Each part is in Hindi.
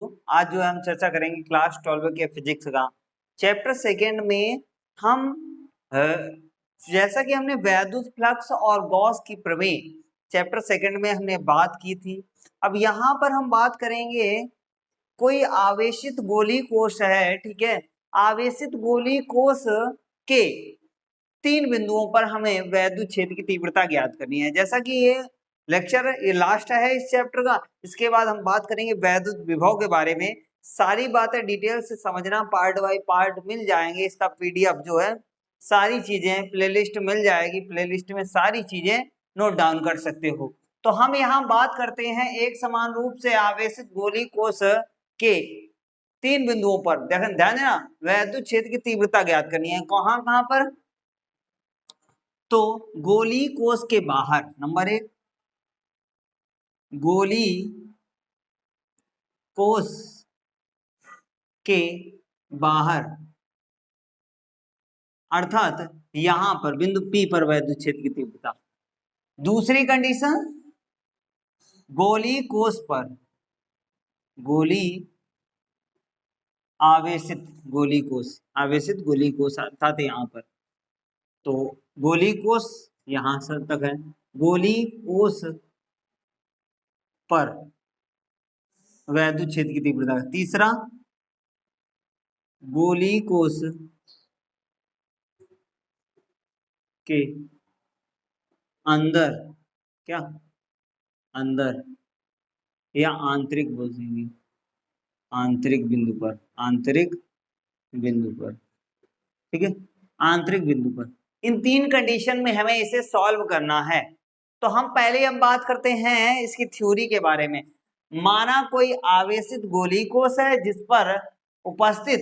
आज जो है हम चर्चा करेंगे क्लास 12 के फिजिक्स का चैप्टर सेकेंड में। हम जैसा कि हमने वैद्युत फ्लक्स और गॉस की प्रमेय चैप्टर सेकेंड में हमने बात की थी, अब यहाँ पर हम बात करेंगे कोई आवेशित गोली कोश है, ठीक है। आवेशित गोली कोश के 3 बिंदुओं पर हमें वैद्युत क्षेत्र की तीव्रता ज्ञात करनी है। जैसा कि ये लास्ट है इस चैप्टर का। इसके बाद हम बात करेंगे वैद्युत विभव के बारे में। सारी बातें डिटेल से समझना, पार्ट बाय पार्ट मिल जाएंगे। इसका पीडीएफ जो है, सारी चीजें प्लेलिस्ट मिल जाएगी, प्लेलिस्ट में सारी चीजें नोट डाउन कर सकते हो। तो हम यहाँ बात करते हैं एक समान रूप से आवेशित गोली कोश के 3 बिंदुओं पर ध्यान देना, वैद्युत क्षेत्र की तीव्रता ज्ञात करनी है। कहाँ कहाँ पर? तो गोली कोश के बाहर, नंबर 1 गोली कोश के बाहर, अर्थात यहां पर बिंदु P पर वैद्युत क्षेत्र की तीव्रता। दूसरी कंडीशन, गोली कोश पर गोली आवेशित गोली कोश अर्थात यहां पर, तो गोली कोश यहां से तक है, गोली कोश पर वैद्युत क्षेत्र की तीव्रता। तीसरा, गोली कोश के अंदर, क्या अंदर या आंतरिक बोल देंगे, आंतरिक बिंदु पर, ठीक है, आंतरिक बिंदु पर। इन 3 कंडीशन में हमें इसे सॉल्व करना है। तो हम पहले बात करते हैं इसकी थ्योरी के बारे में। माना कोई आवेशित गोली कोश है जिस पर उपस्थित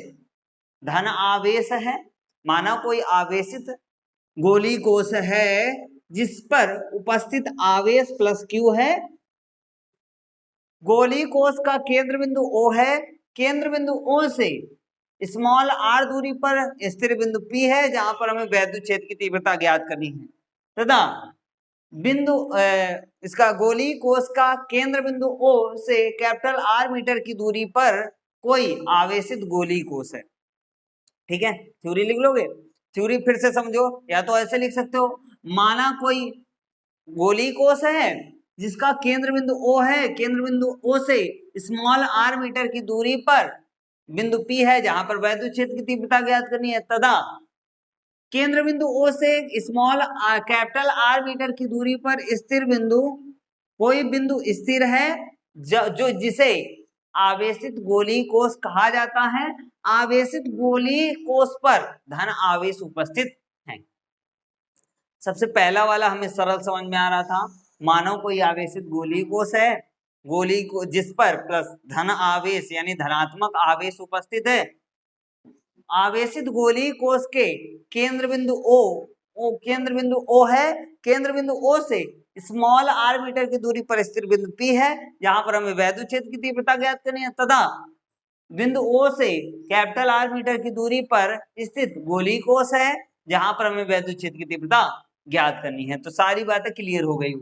धन आवेश है। माना कोई आवेशित गोली कोश है जिस पर उपस्थित आवेश प्लस Q है। गोली कोश का केंद्र बिंदु O है। केंद्र बिंदु O से स्मॉल r दूरी पर स्थिर बिंदु P है जहां पर हमें वैद्युत क्षेत्र की तीव्रता ज्ञात करनी है, तथा बिंदु इसका गोली कोश का केंद्र बिंदु O से कैपिटल R मीटर की दूरी पर कोई आवेशित गोली कोश है। ठीक है, थ्योरी लिख लोगे? थ्योरी फिर से समझो, या तो ऐसे लिख सकते हो, माना कोई गोली कोश है जिसका केंद्र बिंदु O है। केंद्र बिंदु O से स्मॉल r मीटर की दूरी पर बिंदु P है जहां पर वैद्युत क्षेत्र की तीव्रता ज्ञात करनी है, तथा केंद्र बिंदु O से स्मॉल कैपिटल R मीटर की दूरी पर स्थिर बिंदु, कोई बिंदु स्थिर है जो जिसे आवेशित गोली कोश कहा जाता है। आवेशित गोली कोश पर धन आवेश उपस्थित है। सबसे पहला वाला हमें सरल समझ में आ रहा था। मानो कोई आवेशित गोली कोश है, गोली को जिस पर प्लस धन आवेश यानी धनात्मक आवेश उपस्थित है। आवेशित गोली कोश के केंद्र बिंदु O है। केंद्र बिंदु O से स्मॉल r मीटर की दूरी पर स्थिर बिंदु P है जहां पर हमें वैद्युत क्षेत्र की तीव्रता ज्ञात करनी है, तथा बिंदु O से कैपिटल R मीटर की दूरी पर स्थित गोली कोश है जहां पर हमें वैद्युत क्षेत्र की तीव्रता ज्ञात करनी है। तो सारी बातें क्लियर हो गई।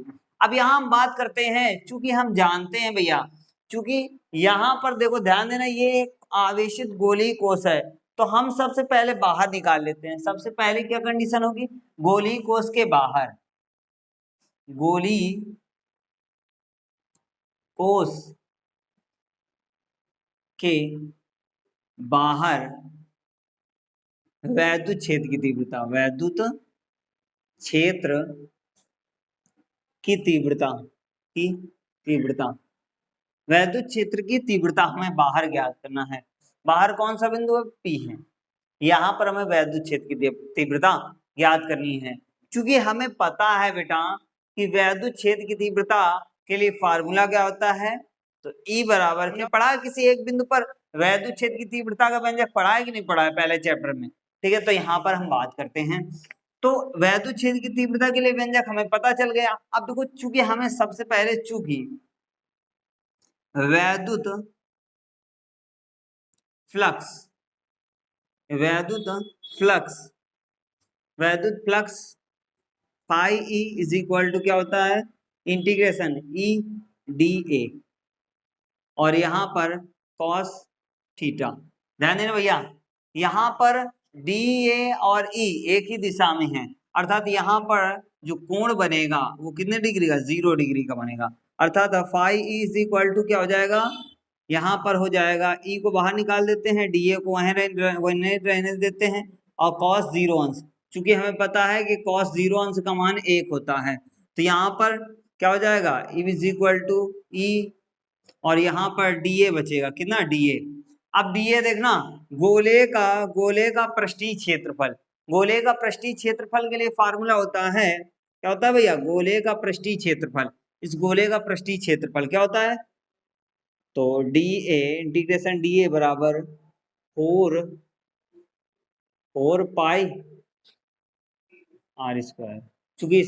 अब यहाँ हम बात करते हैं, चूंकि हम जानते हैं भैया, चूंकि यहाँ पर देखो ध्यान देना, ये एक आवेशित गोली कोश है, तो हम सबसे पहले बाहर निकाल लेते हैं। सबसे पहले क्या कंडीशन होगी? गोली कोश के बाहर, गोली कोश के बाहर वैद्युत क्षेत्र की तीव्रता, वैद्युत क्षेत्र की तीव्रता वैद्युत क्षेत्र की तीव्रता हमें बाहर ज्ञात करना है। बाहर कौन सा बिंदु है? P है। यहाँ पर हमें वैद्युत क्षेत्र की तीव्रता ज्ञात करनी है। क्योंकि हमें पता है बेटा कि वैद्युत क्षेत्र की तीव्रता के लिए फार्मूला क्या होता है, तो E बराबर क्या पढ़ा है? किसी एक बिंदु पर वैद्युत क्षेत्र की तीव्रता का व्यंजक पढ़ा है कि नहीं पढ़ा है पहले चैप्टर में? ठीक है, तो यहाँ पर हम बात करते हैं। तो वैद्युत क्षेत्र की तीव्रता के लिए व्यंजक हमें पता चल गया। अब देखो, चूंकि हमें सबसे पहले वैद्युत flux phi E is equal to क्या होता है? इंटीग्रेशन E dA, और यहाँ पर कॉस थीटा। ध्यान देना भैया, यहाँ पर डी ए और ई एक ही दिशा में है, अर्थात यहाँ पर जो कोण बनेगा वो कितने डिग्री का, 0 डिग्री का बनेगा। अर्थात phi E is equal to क्या हो जाएगा, यहाँ पर हो जाएगा ई को बाहर निकाल देते हैं, डी ए को वहीं रहने देते हैं, और कॉस 0 अंश, चूंकि हमें पता है कि कॉस 0 अंश का मान 1 होता है, तो यहाँ पर क्या हो जाएगा, ई इज इक्वल टू ई, और यहाँ पर डी ए बचेगा, कितना डी ए। अब डी ए देखना, गोले का पृष्ठीय क्षेत्रफल, गोले का पृष्ठीय क्षेत्रफल के लिए फार्मूला होता है, क्या होता है भैया, गोले का पृष्ठीय क्षेत्रफल। इस गोले का पृष्ठीय क्षेत्रफल क्या होता है, तो D a integration D A बराबर 4 पाई आर स्क्वायर, चूंकि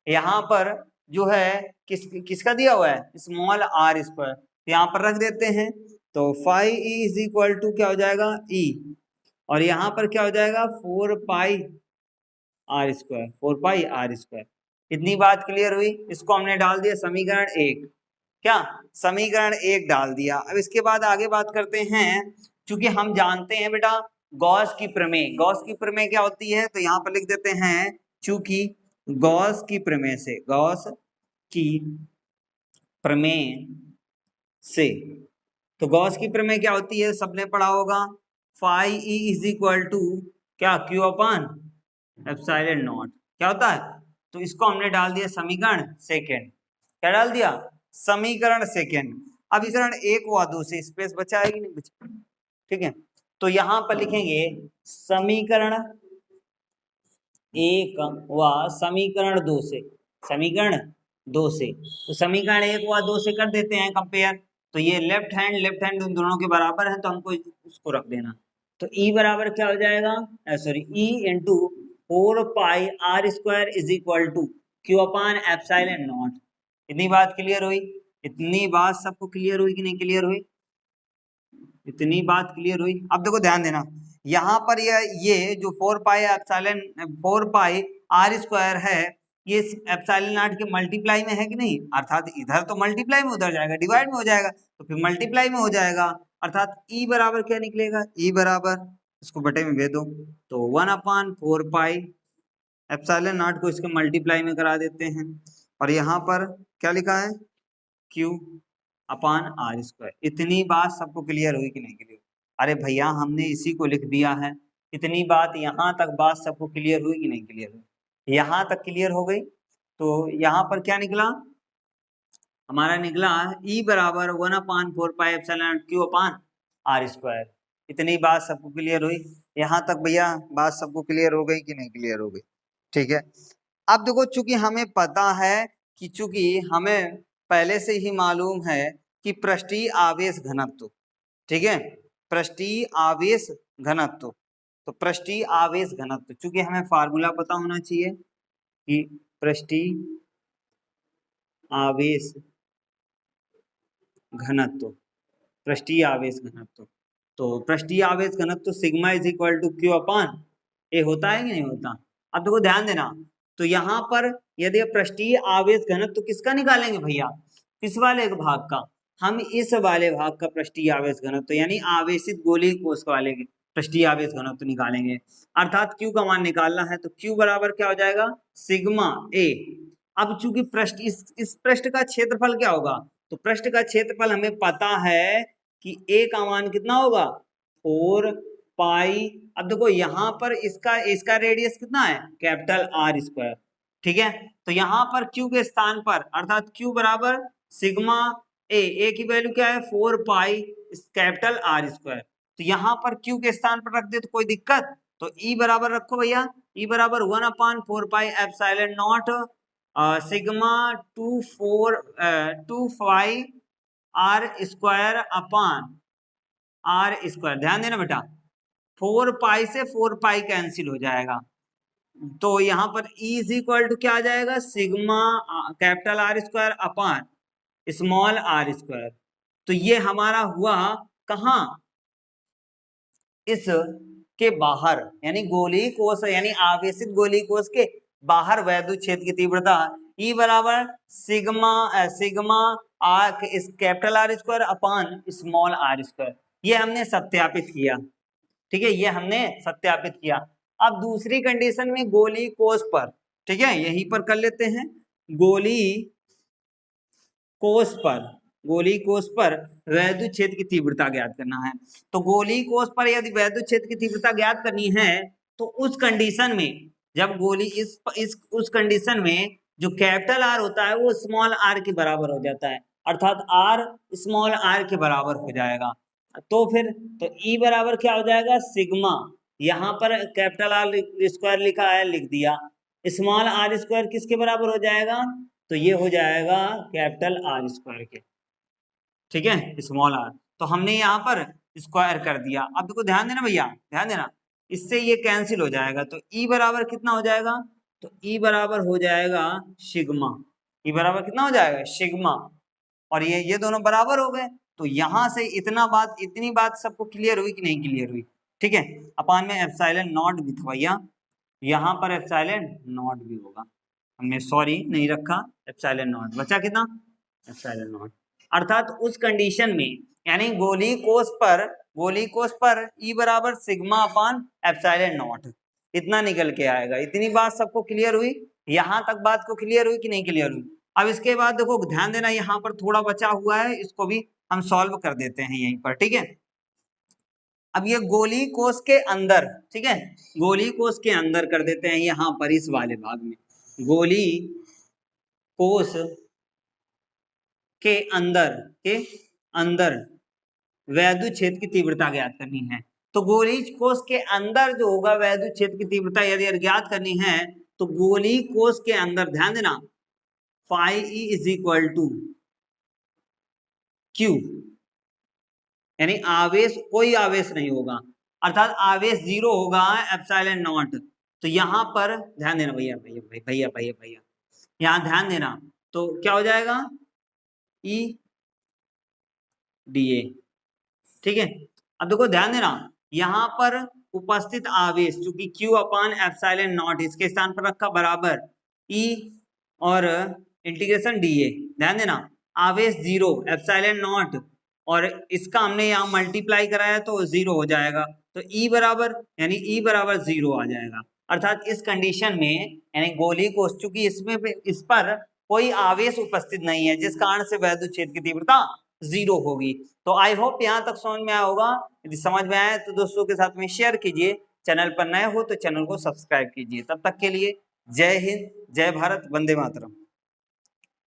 यहाँ पर जो है किसका दिया हुआ है, स्मॉल आर स्क्वायर, यहाँ पर रख देते हैं, तो phi E is equal to क्या हो जाएगा ई, और यहाँ पर क्या हो जाएगा 4 pi are square, 4 pi are square. इतनी बात क्लियर हुई। इसको हमने डाल दिया समीकरण 1, क्या समीकरण 1 डाल दिया। अब इसके बाद आगे बात करते हैं, क्योंकि हम जानते हैं बेटा गॉस की प्रमेय, गॉस की प्रमेय क्या होती है, तो यहाँ पर लिख देते हैं, चूंकि गॉस की प्रमेय से, गॉस की प्रमेय से, तो गॉस की प्रमेय क्या होती है, सबने पढ़ा होगा, phi E is equal to क्या, क्यू अपान एप्सिलॉन नॉट, क्या होता है, तो इसको हमने डाल दिया समीकरण 2, क्या डाल दिया, समीकरण 2। अब समीकरण 1 व 2 से स्पेस बचा है कि नहीं बचा, ठीक है, तो यहाँ पर लिखेंगे समीकरण 1 व समीकरण 2 से, समीकरण 2 से, तो समीकरण 1 व 2 से कर देते हैं कंपेयर, तो ये लेफ्ट हैंड उन दोनों के बराबर है, तो हमको उसको रख देना, तो E बराबर क्या हो जाएगा, sorry E into 4 pi are square is equal to Q upon epsilon naught. इतनी बात क्लियर हुई, इतनी बात सबको क्लियर हुई कि नहीं क्लियर हुई, इतनी बात क्लियर हुई। अब देखो ध्यान देना, यहाँ पर ये जो 4 पाई आर स्क्वायर है, ये एप्सिलॉन नॉट के मल्टीप्लाई में है कि नहीं, अर्थात इधर तो मल्टीप्लाई में उधर जाएगा, डिवाइड में हो जाएगा, तो फिर मल्टीप्लाई में हो जाएगा, अर्थात ई बराबर क्या निकलेगा, ई बराबर इसको बटे में भेज दो, तो 1/4 पाई एप्सिलॉन नॉट को इसके मल्टीप्लाई में करा देते हैं, और यहाँ पर क्या लिखा है, क्यू अपान आर स्क्वायर। इतनी बात सबको क्लियर हुई कि नहीं क्लियर, अरे भैया हमने इसी को लिख दिया है, इतनी बात यहाँ तक बात सबको क्लियर हुई कि नहीं क्लियर हुई, यहाँ तक क्लियर हो गई। तो यहाँ पर क्या निकला, हमारा निकला E बराबर 1/4 pi epsilon q upon r square. इतनी बात सबको क्लियर हुई, यहाँ तक भैया बात सबको क्लियर हो गई कि नहीं क्लियर हो गई, ठीक है। अब देखो, चूंकि हमें पता है कि चूंकि हमें पहले से ही मालूम है कि पृष्ठीय आवेश घनत्व, ठीक है, पृष्ठीय आवेश घनत्व, तो पृष्ठीय आवेश घनत्व, चूंकि हमें फार्मूला पता होना चाहिए कि पृष्ठीय आवेश घनत्व, पृष्ठीय आवेश घनत्व, तो पृष्ठीय आवेश घनत्व sigma is equal to Q upon A होता है कि नहीं होता। अब देखो ध्यान देना, तो यहाँ पर यदि पृष्ठीय आवेश घनत्व किसका निकालेंगे भैया, किस वाले भाग का, हम इस वाले भाग का पृष्ठीय आवेश घनत्व यानी आवेशित गोलीय कोश वाले पृष्ठीय आवेश घनत्व निकालेंगे, अर्थात Q का मान निकालना है, तो Q बराबर क्या हो जाएगा, सिग्मा ए। अब चूंकि पृष्ठ इस पृष्ठ का क्षेत्रफल क्या होगा, तो पृष्ठ का क्षेत्रफल हमें पता है कि A का मान कितना होगा 4 पाई। अब देखो यहाँ पर इसका रेडियस कितना है, कैपिटल आर स्क्वायर, ठीक है, तो यहाँ पर Q के स्थान पर अर्थात Q बराबर सिग्मा ए की वैल्यू क्या है 4 पाई कैपिटल आर स्क्वायर, तो यहाँ पर Q के स्थान पर रख दे तो कोई दिक्कत, तो E बराबर रखो भैया, E बराबर 1/4 pi epsilon naught sigma 2 pi are square upon r square. ध्यान देना बेटा, 4 पाई से 4 पाई कैंसिल हो जाएगा, तो यहाँ पर E इज इक्वल टू क्या आ जाएगा, sigma capital R square upon small r square. तो ये हमारा हुआ कहाँ, इस के बाहर, यानी गोलीय कोश यानी आवेशित गोलीय कोश के बाहर वैद्युत क्षेत्र की तीव्रता E बराबर सिग्मा आर इस capital R square upon small r square, ये हमने सत्यापित किया, ठीक है, ये हमने सत्यापित किया। अब दूसरी कंडीशन में गोली कोस पर, ठीक है, यहीं पर कर लेते हैं, गोली कोस पर वैद्युत क्षेत्र की तीव्रता ज्ञात करना है। तो गोली कोस पर यदि वैद्युत क्षेत्र की तीव्रता ज्ञात करनी है तो उस कंडीशन में, जब गोली उस कंडीशन में जो कैपिटल आर होता है वो स्मॉल आर के बराबर हो जाता है, अर्थात आर स्मॉल आर के बराबर हो जाएगा। तो फिर तो ई बराबर क्या हो जाएगा, सिग्मा, यहाँ पर कैपिटल आर स्क्वायर लिखा है, लिख दिया, स्मॉल आर स्क्वायर किसके बराबर हो जाएगा, तो ये हो जाएगा कैपिटल आर स्क्वायर के, ठीक है, स्मॉल आर। तो हमने यहाँ पर स्क्वायर कर दिया। अब देखो ध्यान देना भैया, ध्यान देना, इससे ये कैंसिल हो जाएगा, तो ई बराबर कितना हो जाएगा, तो ई बराबर हो जाएगा सिग्मा, ई बराबर कितना हो जाएगा, सिग्मा, और ये दोनों बराबर हो गए। तो यहाँ से इतनी बात सबको क्लियर हुई कि नहीं क्लियर हुई, ठीक है। अपान में एप्सिलॉन नॉट भी था भैया, यहाँ पर एप्सिलॉन नॉट भी होगा, हमने सॉरी नहीं रखा, एप्सिलॉन नॉट बचा कितना, एप्सिलॉन नॉट, अर्थात उस कंडीशन में, यानी गोली कोस पर ई बराबर सिग्मा अपान एप्सिलॉन नॉट, इतना निकल के आएगा। इतनी बात सबको क्लियर हुई, यहाँ तक बात को क्लियर हुई कि नहीं क्लियर हुई। अब इसके बाद देखो ध्यान देना, यहाँ पर थोड़ा बचा हुआ है, इसको भी हम सॉल्व कर देते हैं यहीं पर, ठीक है। अब ये गोली कोस के अंदर, ठीक है, गोली कोस के अंदर कर देते हैं, यहाँ पर इस वाले भाग में गोली कोस के अंदर वैद्युत क्षेत्र की तीव्रता ज्ञात करनी है। तो गोली कोस के अंदर जो होगा वैद्युत क्षेत्र की तीव्रता यदि ज्ञात करनी है तो गोली कोस के अंदर, ध्यान देना, phi E is equal to q, यानी आवेश, कोई आवेश नहीं होगा, अर्थात आवेश जीरो होगा, एप्सिलॉन नॉट। तो यहाँ पर ध्यान देना भैया भैया भैया भैया भैया, यहाँ ध्यान देना, तो क्या हो जाएगा, ई डी ए, ठीक है। अब देखो ध्यान देना, यहाँ पर उपस्थित आवेश चूंकि Q अपान एप्सिलॉन नॉट, इसके स्थान पर रखा बराबर E और इंटीग्रेशन डी ए, ध्यान देना, आवेश जीरो, एप्सिलॉन नॉट, और इसका हमने यहाँ मल्टीप्लाई कराया तो जीरो हो जाएगा, तो E बराबर, यानी E बराबर जीरो आ जाएगा। अर्थात इस कंडीशन में, यानी गोली को चूंकि इस पर कोई आवेश उपस्थित नहीं है, जिस कारण से वैद्युत क्षेत्र की तीव्रता जीरो होगी। तो आई होप यहाँ तक समझ में आया होगा। यदि समझ में आया तो दोस्तों के साथ में शेयर कीजिए, चैनल पर नए हो तो चैनल को सब्सक्राइब कीजिए। तब तक के लिए जय हिंद, जय भारत, वंदे मातरम।